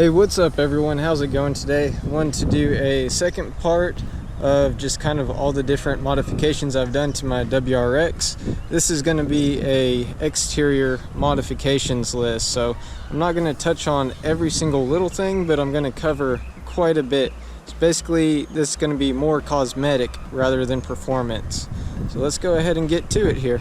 Hey, what's up everyone? How's it going today? I wanted to do a second part of just kind of all the different modifications I've done to my WRX. This is going to be a exterior modifications list, so I'm not going to touch on every single little thing, but I'm going to cover quite a bit. So basically this is going to be more cosmetic rather than performance. So let's go ahead and get to it here.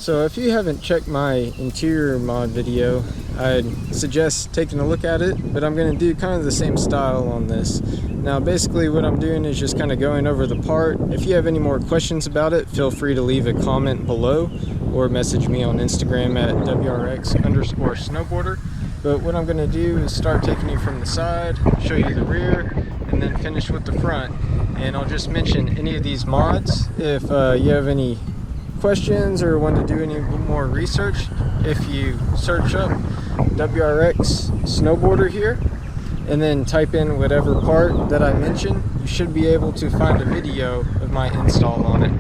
So if you haven't checked my interior mod video, I'd suggest taking a look at it, but I'm going to do kind of the same style on this. Now basically what I'm doing is just kind of going over the part. If you have any more questions about it, feel free to leave a comment below or message me on Instagram at WRX_snowboarder. But what I'm going to do is start taking you from the side, show you the rear, and then finish with the front. And I'll just mention any of these mods if you have any questions or want to do any more research. If you search up WRX snowboarder here and then type in whatever part that I mentioned, you should be able to find a video of my install on it.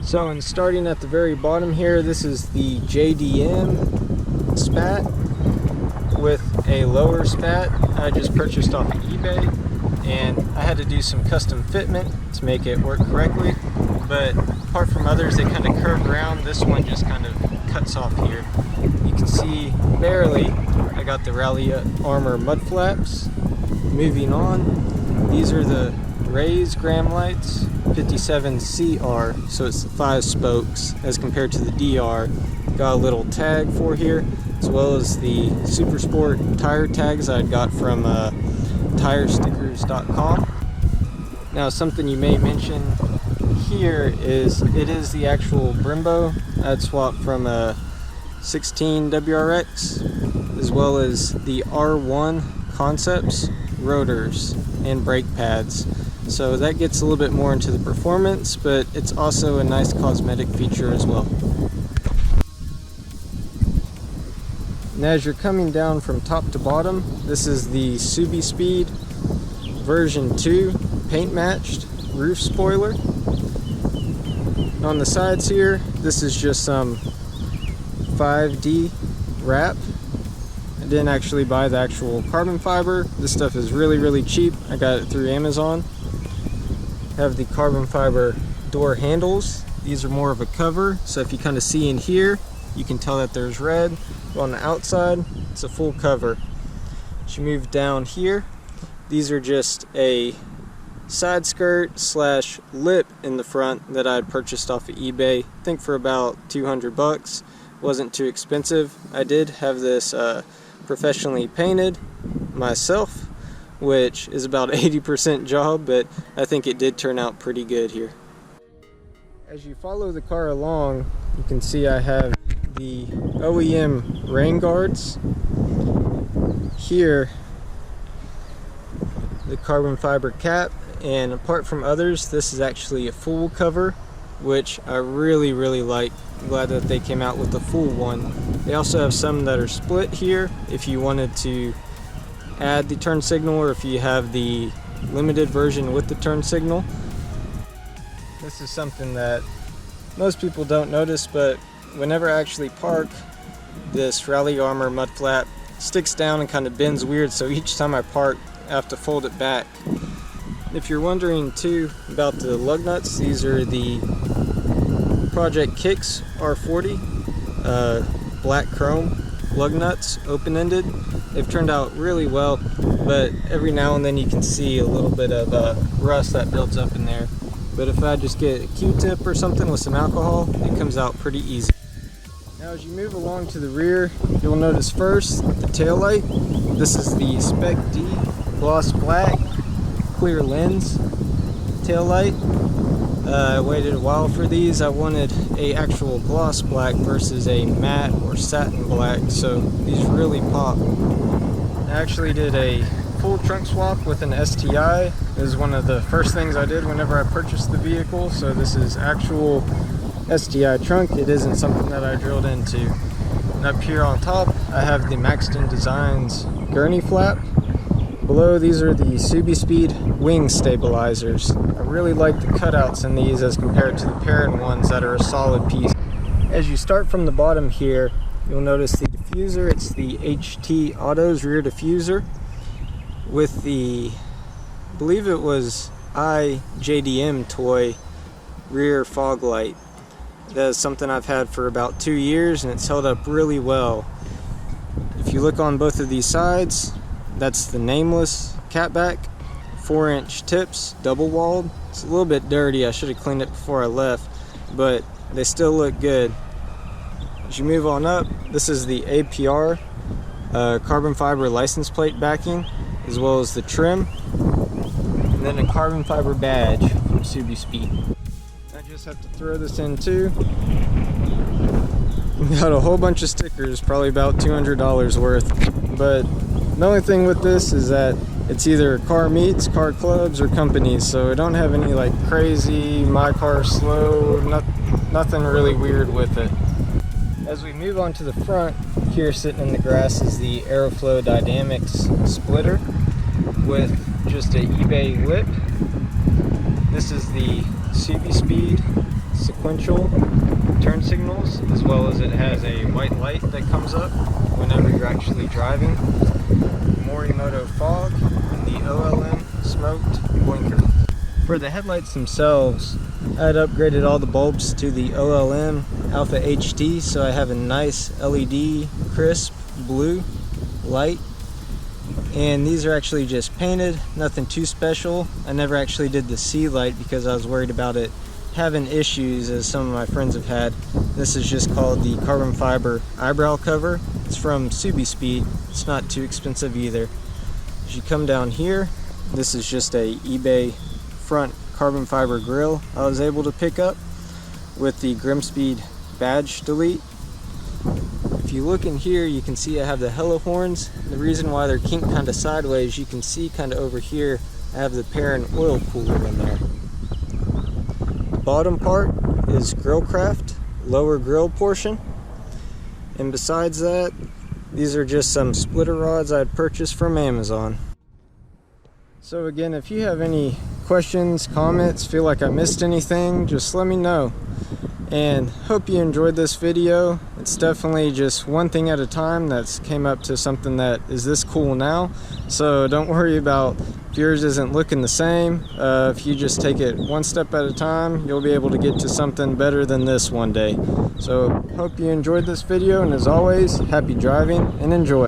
So, and starting at the very bottom here, this is the JDM spat with a lower spat I just purchased off of eBay, and I had to do some custom fitment to make it work correctly. But apart from others, they kind of curve around. This one just kind of cuts off here. You can see barely I got the Rally Armor mud flaps. Moving on, these are the Rays Gram lights, 57CR, so it's the 5 spokes as compared to the DR. Got a little tag for here, as well as the Super Sport tire tags I got from TireStickers.com. Now something you may mention here is it is the actual Brembo I'd swapped from a 16 WRX, as well as the R1 Concepts rotors and brake pads. So that gets a little bit more into the performance, but it's also a nice cosmetic feature as well. And as you're coming down from top to bottom, this is the Subi Speed version 2 paint matched roof spoiler. On the sides here, this is just some 5D wrap. I didn't actually buy the actual carbon fiber. This stuff is really cheap. I got it through Amazon. Have the carbon fiber door handles. These are more of a cover, so if you kind of see in here, you can tell that there's red. But on the outside, it's a full cover. As you move down here, these are just a side skirt slash lip in the front that I had purchased off of eBay, I think for about 200 bucks. Wasn't too expensive. I did have this professionally painted myself, which is about 80% job, but I think it did turn out pretty good here. As you follow the car along, you can see I have the OEM rain guards here, the carbon fiber cap, and apart from others, this is actually a full cover, which I really like I'm glad that they came out with the full one. They also have some that are split here if you wanted to add the turn signal, or if you have the limited version with the turn signal. This is something that most people don't notice, but whenever I actually park, this rally armor mudflat sticks down and kind of bends weird, so each time I park I have to fold it back. If you're wondering too about the lug nuts, these are the Project Kicks R40 black chrome lug nuts, open-ended. They've turned out really well, but every now and then you can see a little bit of rust that builds up in there. But if I just get a Q-tip or something with some alcohol, it comes out pretty easy. Now as you move along to the rear, you'll notice first the tail light. This is the Spec D gloss black clear lens tail light. I waited a while for these. I wanted a actual gloss black versus a matte or satin black, so these really pop. I actually did a full trunk swap with an STI. It was one of the first things I did whenever I purchased the vehicle, so this is actual STI trunk. It isn't something that I drilled into. And up here on top I have the Maxton Designs gurney flap. Below, these are the SubiSpeed wing stabilizers. I really like the cutouts in these as compared to the parent ones that are a solid piece. As you start from the bottom here, you'll notice the diffuser. It's the HT Autos rear diffuser with the, I believe it was JDM toy rear fog light. That is something I've had for about 2 years and it's held up really well. If you look on both of these sides, that's the nameless catback, 4-inch tips, double walled. It's a little bit dirty, I should have cleaned it before I left, but they still look good. As you move on up, this is the APR carbon fiber license plate backing, as well as the trim, and then a carbon fiber badge from SubiSpeed. I just have to throw this in too. We got a whole bunch of stickers, probably about $200 worth, but the only thing with this is that it's either car meets, car clubs, or companies, so I don't have any like crazy, my car's slow, nothing really weird with it. As we move on to the front, here sitting in the grass is the Aeroflow Dynamics splitter with just an eBay lip. This is the SubiSpeed sequential turn signals, as well as it has a white light that comes up whenever you're actually driving. Morimoto fog and the OLM smoked blinker. For the headlights themselves, I had upgraded all the bulbs to the OLM Alpha HT, so I have a nice LED crisp blue light. And these are actually just painted, nothing too special. I never actually did the C light because I was worried about it having issues, as some of my friends have had. This is just called the carbon fiber eyebrow cover. It's from SubiSpeed. It's not too expensive either. As you come down here, this is just a eBay front carbon fiber grill I was able to pick up with the Grimspeed badge delete. If you look in here, you can see I have the hella horns. The reason why they're kinked kind of sideways, you can see kind of over here, I have the parent oil cooler in there. The bottom part is Grillcraft, lower grill portion. And besides that, these are just some splitter rods I had purchased from Amazon. So again, if you have any questions, comments, feel like I missed anything, just let me know. And hope you enjoyed this video. It's definitely just one thing at a time that's came up to something that is this cool now. So don't worry about if yours isn't looking the same. If you just take it one step at a time, you'll be able to get to something better than this one day. So hope you enjoyed this video, and as always, happy driving and enjoy.